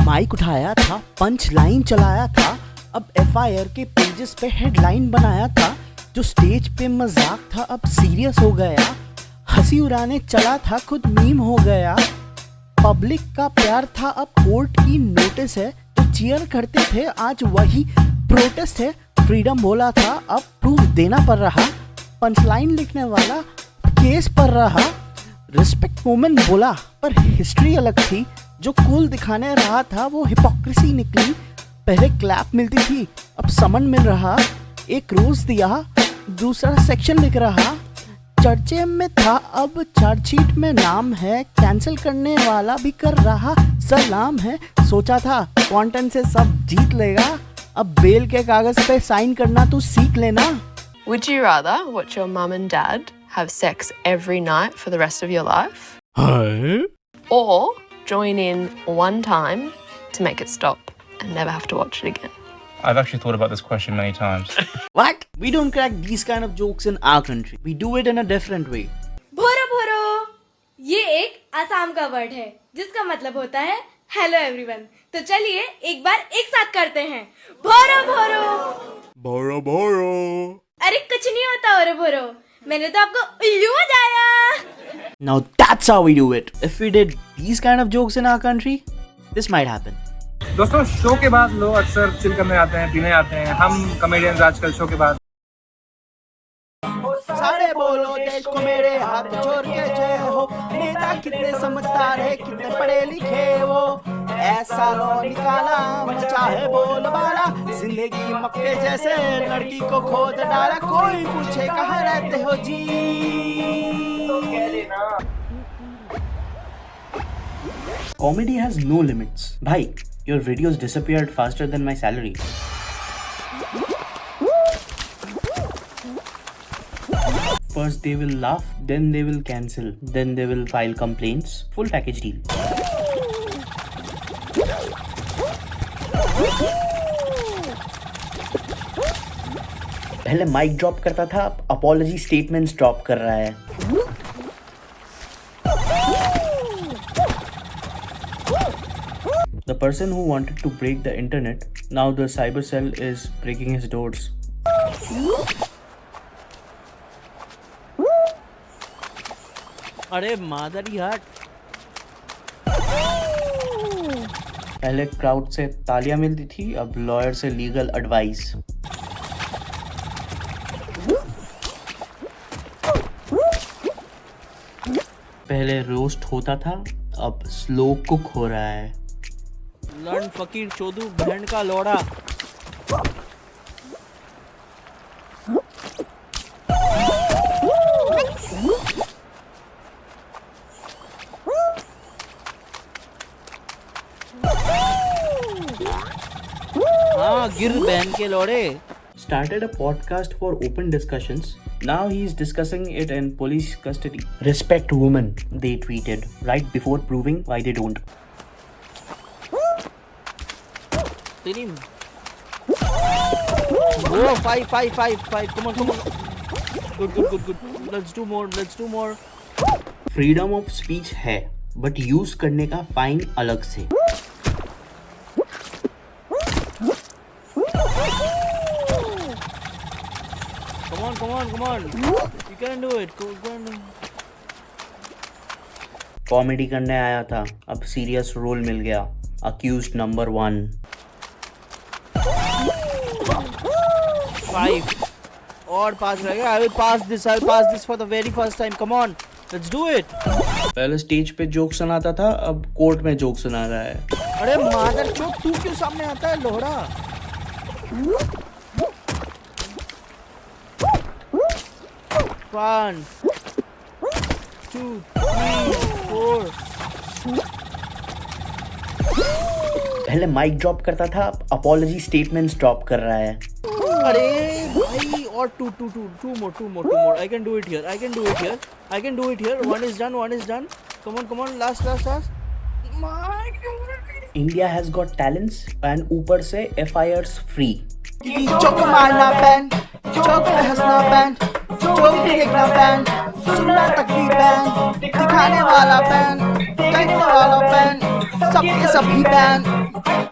Mic उठाया था, punch line चलाया था, अब एफआईआर के पेजेस पे हेडलाइन बनाया था। जो स्टेज पे मजाक था अब सीरियस हो गया, हंसी उड़ाने चला था खुद मीम हो गया। पब्लिक का प्यार था अब कोर्ट की नोटिस है, जो चीयर करते थे आज वही प्रोटेस्ट है। फ्रीडम बोला था अब प्रूफ देना पड़ रहा, पंचलाइन लिखने वाला केस पर रहा। रिस्पेक्ट मोमेंट बोला पर हिस्ट्री अलग थी, जो कूल दिखाने रहा था वो हिपोक्रेसी निकली। पहले क्लैप मिलती थी अब समन मिल रहा, एक रोज दिया दूसरा सेक्शन लिख रहा। चर्चे में था अब चार्जशीट में नाम है, कैंसिल करने वाला भी कर रहा सलाम है। सोचा था कंटेंट से सब जीत लेगा, अब बेल के कागज पे साइन करना तू सीख लेना। Would you rather watch your mum and dad have sex every night for the rest of your life? Or join in one time to make it stop and never have to watch it again? I've actually thought about this question many times. What? We don't crack these kind of jokes in our country. We do it in a different way. भोरो भोरो ये एक आसाम का word है जिसका मतलब होता है हेलो एवरीवन। तो चलिए एक बार एक साथ करते हैं भोरो भोरो। भोरो भोरो। अरे कुछ नहीं होता भोरो भोरो, मैंने तो आपको उल्लू बजाया। Now that's how we do it. If we did these kind of jokes in our country, this might happen. दोस्तों, शो के बाद लोग अक्सर चिल करने आते हैं, पीने आते हैं। हम कॉमेडियंस आजकल शो के बाद सारे बोलो देश को मेरे हाथ जोड़ के जय हो, नेता कितने समझदार है कितने पढ़े लिखे वो, ऐसा लो निकाला मचा है बोलबाला, जिंदगी मक्के जैसे लड़की को खोद डाला, कोई पूछे कहाँ रहते हो जी। Comedy has no limits. Bhai, your videos disappeared faster than my salary. First they will laugh, then they will cancel, then they will file complaints. Full package deal. पहले माइक ड्रॉप करता था, अब अपॉलॉजी स्टेटमेंट्स ड्रॉप कर रहा है। The person who wanted to break the internet, now the cyber cell is breaking his doors. अरे मादरी हट। पहले क्राउड से तालियां मिलती थी, अब लॉयर से लीगल एडवाइस। पहले रोस्ट होता था, अब स्लो कुक हो रहा है। लर्न फकीर चोदू बहन का लोड़ा। हाँ गिर बहन के लोड़े। Started a podcast for open discussions. Now he is discussing it in police custody. Respect women, they tweeted right before proving why they don't. Oh, five. Come on. Good. Let's do more. Freedom of speech है, but use करने का fine अलग से। Come on. You can do it. Go on. Comedy करने आया था, अब serious role मिल गया। Accused number 1। 5 और 5 रह गया। I will pass this for the very first time. Come on, let's do it. पहले स्टेज पे जोक सुनाता था, अब कोर्ट में जोक सुना रहा है। अरे मादरचोद, तू क्यों सामने आता है लोहड़ा? 1 2 3 4। पहले माइक ड्रॉप करता था, अब अपॉलॉजी स्टेटमेंट्स ड्रॉप कर रहा है। अरे भाई, और 2 more. I can do it here. One is done. Come on. Last. India has got talents and ऊपर से FIRs free. चौक मारना बैन, चौक पे हंसना बैन, चौक पे देखना बैन, सुनना तक भी बैन, दिखाने वाला बैन, कहने वाला बैन, सबके सभी बैन